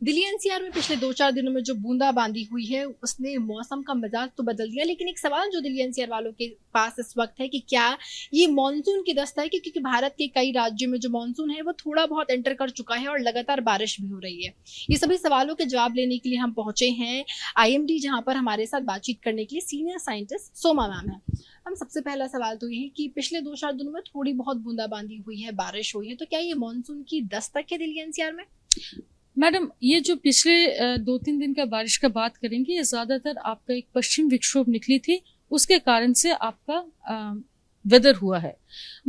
Delhi NCR में पिछले 2-4 दिनों में जो बूंदाबांदी हुई है उसने मौसम का मिजाज तो बदल दिया, लेकिन एक सवाल जो दिल्ली एनसीआर वालों के पास इस वक्त है कि क्या ये मानसून की दस्तक है, क्योंकि भारत के कई राज्यों में जो मानसून है वो थोड़ा बहुत एंटर कर चुका है और लगातार बारिश भी हो रही है। ये सभी सवालों के जवाब लेने के लिए हम पहुंचे हैं आईएमडी, जहां पर हमारे साथ बातचीत करने के लिए सीनियर साइंटिस्ट सोमा मैम है। हम सबसे पहला सवाल तो ये है कि पिछले 2-4 दिनों में थोड़ी बहुत बूंदाबांदी हुई है, बारिश हुई है, तो क्या ये मानसून की दस्तक है दिल्ली एनसीआर में? मैडम, ये जो पिछले 2-3 दिन का बारिश का बात करेंगे, ये ज्यादातर आपका एक पश्चिम विक्षोभ निकली थी, उसके कारण से आपका वेदर हुआ है।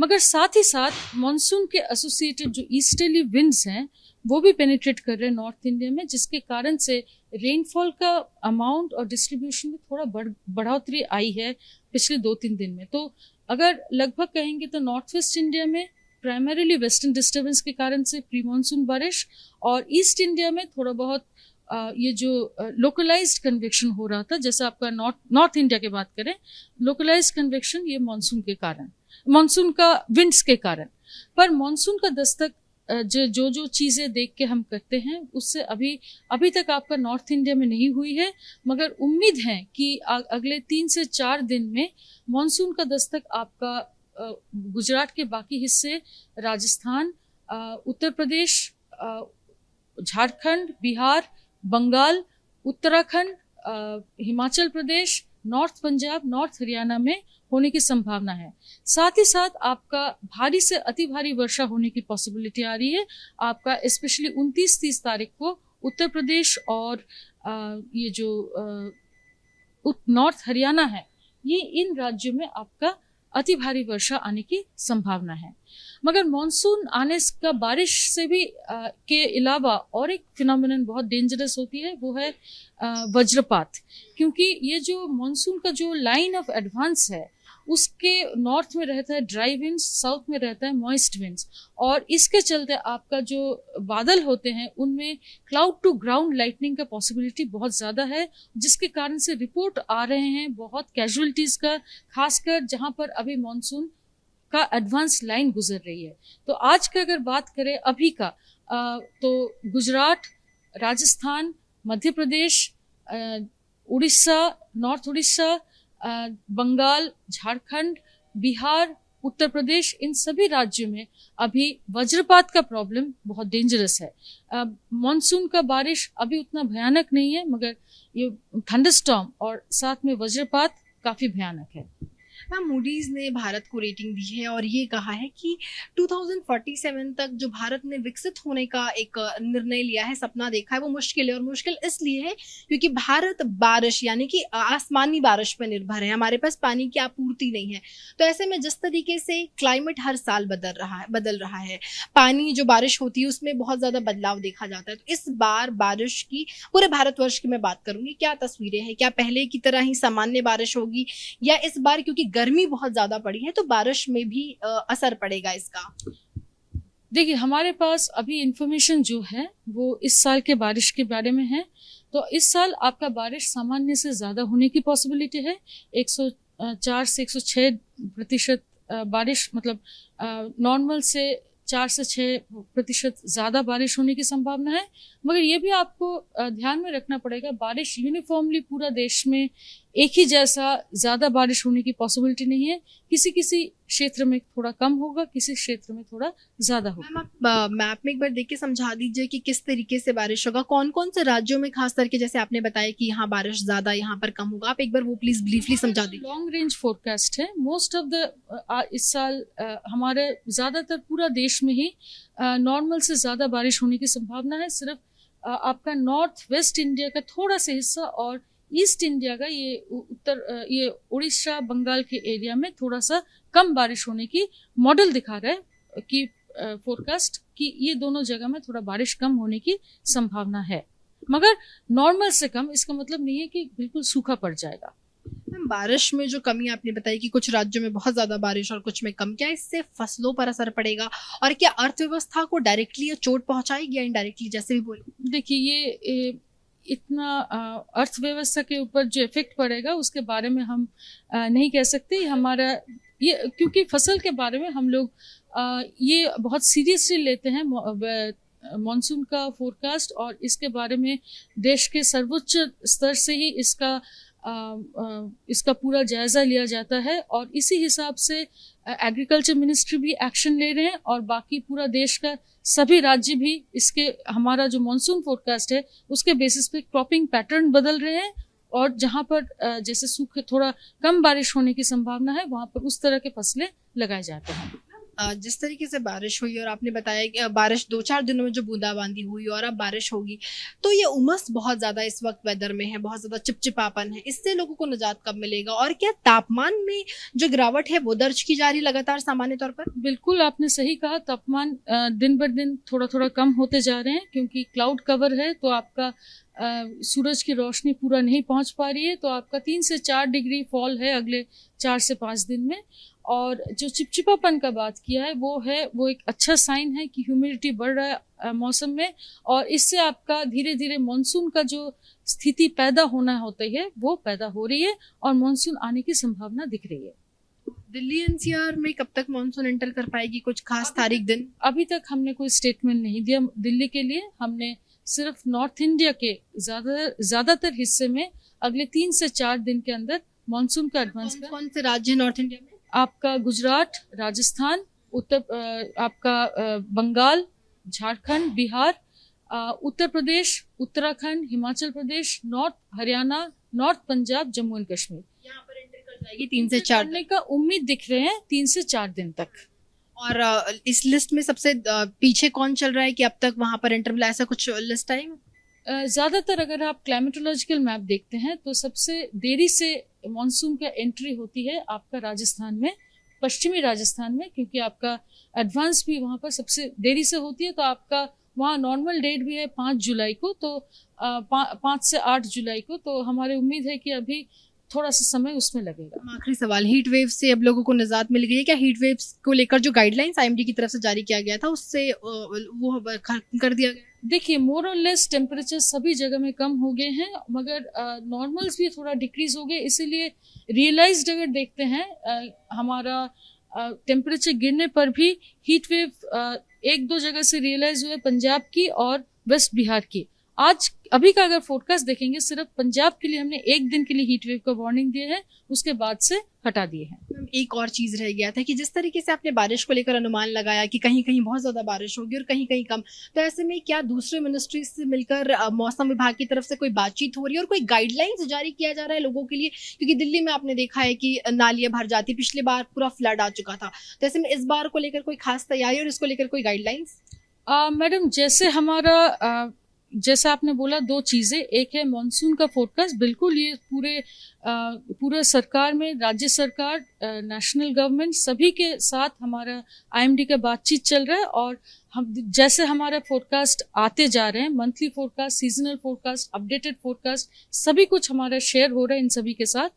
मगर साथ ही साथ मॉनसून के एसोसिएटेड जो ईस्टर्ली विंड्स हैं वो भी पेनिट्रेट कर रहे हैं नॉर्थ इंडिया में, जिसके कारण से रेनफॉल का अमाउंट और डिस्ट्रीब्यूशन में थोड़ा बढ़ोतरी आई है पिछले 2-3 दिन में। तो अगर लगभग कहेंगे तो नॉर्थ वेस्ट इंडिया में प्राइमरीली वेस्टर्न डिस्टर्बेंस के कारण से प्री मानसून बारिश, और ईस्ट इंडिया में थोड़ा बहुत ये जो लोकलाइज्ड कन्वेक्शन हो रहा था, जैसा आपका नॉर्थ इंडिया की बात करें, लोकलाइज्ड कन्वेक्शन ये मानसून के कारण, मानसून का विंड्स के कारण। पर मानसून का दस्तक जो चीज़ें देख के हम करते हैं उससे अभी तक आपका नॉर्थ इंडिया में नहीं हुई है, मगर उम्मीद है कि अगले 3 से 4 दिन में मानसून का दस्तक आपका गुजरात के बाकी हिस्से, राजस्थान, उत्तर प्रदेश, झारखंड, बिहार, बंगाल, उत्तराखंड, हिमाचल प्रदेश, नॉर्थ पंजाब, नॉर्थ हरियाणा में होने की संभावना है। साथ ही साथ आपका भारी से अति भारी वर्षा होने की पॉसिबिलिटी आ रही है। आपका स्पेशली 29-30 तारीख को उत्तर प्रदेश और ये जो नॉर्थ हरियाणा है, ये इन राज्यों में आपका अति भारी वर्षा आने की संभावना है। मगर मॉनसून आने का बारिश से भी के अलावा और एक फिनोमिनन बहुत डेंजरस होती है, वो है वज्रपात। क्योंकि ये जो मॉनसून का जो लाइन ऑफ एडवांस है उसके नॉर्थ में रहता है ड्राई विंड्स, साउथ में रहता है मॉइस्ट विंड्स, और इसके चलते आपका जो बादल होते हैं उनमें क्लाउड टू ग्राउंड लाइटनिंग का पॉसिबिलिटी बहुत ज़्यादा है, जिसके कारण से रिपोर्ट आ रहे हैं बहुत कैजुअलिटीज़ का, खासकर जहाँ पर अभी मॉनसून का एडवांस लाइन गुजर रही है। तो आज का अगर बात करें अभी का, तो गुजरात, राजस्थान, मध्य प्रदेश, उड़ीसा, नॉर्थ उड़ीसा, बंगाल, झारखंड, बिहार, उत्तर प्रदेश, इन सभी राज्यों में अभी वज्रपात का प्रॉब्लम बहुत डेंजरस है। मॉनसून का बारिश अभी उतना भयानक नहीं है, मगर ये थंडरस्टॉर्म और साथ में वज्रपात काफ़ी भयानक है। मैम, मूडीज ने भारत को रेटिंग दी है और ये कहा है कि 2047 तक जो भारत ने विकसित होने का एक निर्णय लिया है, सपना देखा है, वो मुश्किल है। और मुश्किल इसलिए है क्योंकि भारत बारिश यानी कि आसमानी बारिश पर निर्भर है, हमारे पास पानी की आपूर्ति नहीं है। तो ऐसे में जिस तरीके से क्लाइमेट हर साल बदल रहा है, पानी जो बारिश होती है उसमें बहुत ज्यादा बदलाव देखा जाता है। तो इस बार बारिश की, पूरे भारतवर्ष की मैं बात करूंगी, क्या तस्वीरें हैं? क्या पहले की तरह ही सामान्य बारिश होगी, या इस बार क्योंकि गर्मी बहुत ज्यादा पड़ी है तो बारिश में भी असर पड़ेगा इसका? देखिए, हमारे पास अभी इंफॉर्मेशन जो है वो इस साल के बारिश के बारे में है। तो इस साल आपका बारिश सामान्य से ज़्यादा होने की पॉसिबिलिटी है। 104 से 106% बारिश, मतलब नॉर्मल से 4 से 6% ज़्यादा बारिश होने की संभावना है। मगर ये भी आपको ध्यान में रखना पड़ेगा, बारिश यूनिफॉर्मली पूरा देश में एक ही जैसा ज़्यादा बारिश होने की पॉसिबिलिटी नहीं है। किसी किसी क्षेत्र में थोड़ा कम होगा, किसी क्षेत्र में थोड़ा ज़्यादा होगा। मैम, आप मैप में एक बार देख के समझा दीजिए कि किस तरीके से बारिश होगा, कौन कौन से राज्यों में खास करके, जैसे आपने बताया कि यहाँ बारिश ज़्यादा, यहाँ पर कम होगा। आप एक बार वो प्लीज ब्रीफली समझा दीजिए। लॉन्ग रेंज फोरकास्ट है। मोस्ट ऑफ द इस साल हमारे ज़्यादातर पूरा देश में ही नॉर्मल से ज़्यादा बारिश होने की संभावना है। सिर्फ आपका नॉर्थ वेस्ट इंडिया का थोड़ा सा हिस्सा और ईस्ट इंडिया का, ये उड़ीसा, बंगाल के एरिया में थोड़ा सा कम बारिश होने की मॉडल दिखा रहा है कि फोरकास्ट, कि ये दोनों जगह में थोड़ा बारिश कम होने की संभावना है, मगर नॉर्मल से कम। इसका मतलब नहीं है कि बिल्कुल सूखा पड़ जाएगा। मैम, बारिश में जो कमी आपने बताई कि कुछ राज्यों में बहुत ज्यादा बारिश और कुछ में कम, क्या इससे फसलों पर असर पड़ेगा और क्या अर्थव्यवस्था को डायरेक्टली या चोट पहुंचाएगी या इनडायरेक्टली, जैसे भी बोले? देखिए, ये इतना अर्थव्यवस्था के ऊपर जो इफेक्ट पड़ेगा उसके बारे में हम नहीं कह सकते। हमारा ये, क्योंकि फसल के बारे में हम लोग ये बहुत सीरियसली लेते हैं मानसून का फोरकास्ट और इसके बारे में देश के सर्वोच्च स्तर से ही इसका पूरा जायज़ा लिया जाता है और इसी हिसाब से एग्रीकल्चर मिनिस्ट्री भी एक्शन ले रहे हैं और बाकी पूरा देश का सभी राज्य भी इसके हमारा जो मानसून फोरकास्ट है उसके बेसिस पे क्रॉपिंग पैटर्न बदल रहे हैं और जहाँ पर जैसे सूखे थोड़ा कम बारिश होने की संभावना है वहाँ पर उस तरह के फसलें लगाए जाते हैं। जिस तरीके से बारिश हुई और आपने बताया कि बारिश 2-4 दिनों में जो बूंदाबांदी हुई और अब बारिश होगी, तो ये उमस बहुत ज़्यादा इस वक्त वेदर में है, बहुत ज़्यादा चिपचिपापन है, इससे लोगों को निजात कब मिलेगा? और क्या तापमान में जो गिरावट है वो दर्ज की जा रही लगातार सामान्य तौर पर? बिल्कुल आपने सही कहा, तापमान दिन ब दिन थोड़ा थोड़ा कम होते जा रहे हैं क्योंकि क्लाउड कवर है तो आपका सूरज की रोशनी पूरा नहीं पहुंच पा रही है, तो आपका 3 से 4 डिग्री फॉल है अगले 4 से 5 दिन में। और जो चिपचिपापन का बात किया है वो एक अच्छा साइन है कि ह्यूमिडिटी बढ़ रहा है मौसम में और इससे आपका धीरे धीरे मानसून का जो स्थिति पैदा होना होती है वो पैदा हो रही है और मानसून आने की संभावना दिख रही है। दिल्ली एनसीआर में कब तक मानसून एंटर कर पाएगी? कुछ खास तारीख दिन? अभी तक हमने कोई स्टेटमेंट नहीं दिया दिल्ली के लिए। हमने सिर्फ नॉर्थ इंडिया के ज्यादातर हिस्से में अगले 3 से 4 दिन के अंदर मानसून का एडवांस। कौन से राज्य नॉर्थ इंडिया में? आपका गुजरात, राजस्थान, आपका Bengal, Jharkhand, Bihar, Uttar Pradesh, Uttarakhand, Himachal Pradesh, north Haryana, north Punjab, Jammu and Kashmir. यहाँ पर एंटर कर जाएगी 3 से 4 दिन का उम्मीद दिख रहे हैं 3 से 4 दिन तक। और इस लिस्ट में सबसे पीछे कौन चल रहा है कि अब तक वहां पर एंटर मिला, ऐसा कुछ लिस्ट है? ज़्यादातर अगर आप क्लाइमेटोलॉजिकल मैप देखते हैं तो सबसे देरी से मानसून का एंट्री होती है आपका राजस्थान में, पश्चिमी राजस्थान में, क्योंकि आपका एडवांस भी वहाँ पर सबसे देरी से होती है। तो आपका वहाँ नॉर्मल डेट भी है 5 जुलाई को, तो 5 से 8 जुलाई को, तो हमारी उम्मीद है कि अभी थोड़ा सा समय उसमें लगेगा। आखिरी सवाल, हीट वेव से अब लोगों को निजात मिल गई है क्या? हीट वेव को लेकर जो गाइडलाइंस आईएमडी की तरफ से जारी किया गया था उससे वो खत्म कर दिया गया? देखिए, मोर और लेस टेम्परेचर सभी जगह में कम हो गए हैं, मगर नॉर्मल्स भी थोड़ा डिक्रीज हो गए। इसीलिए रियलाइज्ड अगर देखते हैं हमारा टेम्परेचर गिरने पर भी हीट वेव 1-2 जगह से रियलाइज हुए, पंजाब की और वेस्ट बिहार की। आज अभी का अगर फोरकास्ट देखेंगे सिर्फ पंजाब के लिए हमने 1 दिन के लिए हीट वेव का वार्निंग दिए है, उसके बाद से हटा दिए हैं। एक और चीज रह गया था कि जिस तरीके से आपने बारिश को लेकर अनुमान लगाया कि कहीं कहीं बहुत ज्यादा बारिश होगी और कहीं कहीं कम, तो ऐसे में क्या दूसरे मिनिस्ट्री से मिलकर मौसम विभाग की तरफ से कोई बातचीत हो रही है और कोई गाइडलाइंस जारी किया जा रहा है लोगों के लिए? क्योंकि दिल्ली में आपने देखा है कि नालियां भर जाती, पिछली बार पूरा फ्लड आ चुका था, तो ऐसे में इस बार को लेकर कोई खास तैयारी और इसको लेकर कोई गाइडलाइंस? मैडम, जैसे आपने बोला 2 चीज़ें, एक है मानसून का फोरकास्ट। बिल्कुल ये पूरे सरकार में, राज्य सरकार, नेशनल गवर्नमेंट सभी के साथ हमारा आईएमडी का बातचीत चल रहा है और हम जैसे हमारा फोरकास्ट आते जा रहे हैं, monthly forecast, seasonal forecast, updated forecast, सभी कुछ हमारा शेयर हो रहा है इन सभी के साथ।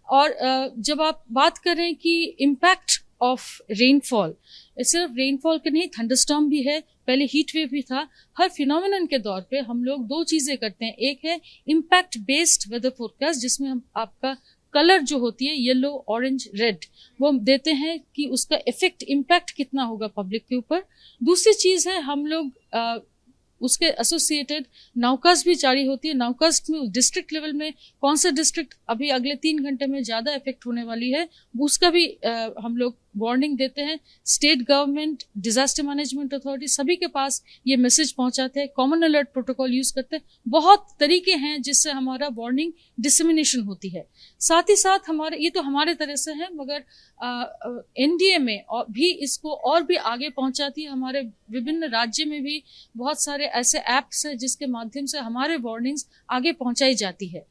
और जब आप बात कर रहे हैं कि इम्पैक्ट ऑफ रेनफॉल, सिर्फ रेनफॉल के नहीं, थंडरस्टॉर्म भी है, पहले हीट वेव भी था। हर फिनोमिनन के दौर पे हम लोग 2 चीज़ें करते हैं। एक है इम्पैक्ट बेस्ड वेदर फोरकास्ट, जिसमें हम आपका कलर जो होती है येलो, ऑरेंज, रेड, वो देते हैं कि उसका इफेक्ट, इम्पैक्ट कितना होगा पब्लिक के ऊपर। दूसरी चीज़ है हम लोग उसके एसोसिएटेड नाउकास्ट भी जारी होती है। नाउकास्ट में डिस्ट्रिक्ट लेवल में कौन सा डिस्ट्रिक्ट अभी अगले 3 घंटे में ज़्यादा इफेक्ट होने वाली है, उसका भी हम लोग वार्निंग देते हैं। State government, disaster management authority, सभी के पास ये मैसेज पहुंचाते हैं। कॉमन अलर्ट प्रोटोकॉल यूज़ करते हैं। बहुत तरीके हैं जिससे हमारा वार्निंग डिसमिनेशन होती है। साथ ही साथ ये तो हमारे तरह से है, मगर एनडीए में भी इसको और भी आगे पहुंचाती है। हमारे विभिन्न राज्य में भी बहुत सारे ऐसे ऐप्स हैं जिसके माध्यम से हमारे वार्निंग्स आगे पहुंचाई जाती है।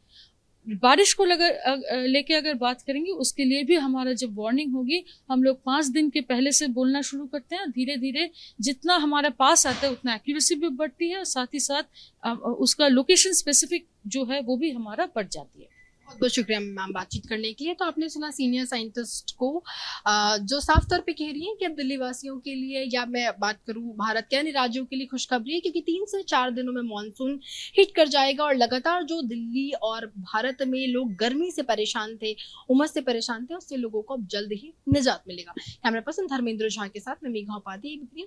बारिश को लेके अगर बात करेंगे, उसके लिए भी हमारा जब वार्निंग होगी, हम लोग 5 दिन के पहले से बोलना शुरू करते हैं। धीरे धीरे जितना हमारे पास आता है उतना एक्यूरेसी भी बढ़ती है और साथ ही साथ उसका लोकेशन स्पेसिफिक जो है वो भी हमारा बढ़ जाती है। बहुत बहुत शुक्रिया मैम बातचीत करने के लिए। तो आपने सुना सीनियर साइंटिस्ट को जो साफ तौर पे कह रही हैं कि अब दिल्ली वासियों के लिए, या मैं बात करूं भारत के अन्य राज्यों के लिए, खुशखबरी है, क्योंकि 3 से 4 दिनों में मानसून हिट कर जाएगा और लगातार जो दिल्ली और भारत में लोग गर्मी से परेशान थे, उमस से परेशान थे, उससे लोगों को अब जल्द ही निजात मिलेगा। कैमरा पर्सन धर्मेंद्र झा के साथ मैं मेघा उपाध्याय, दिल्ली।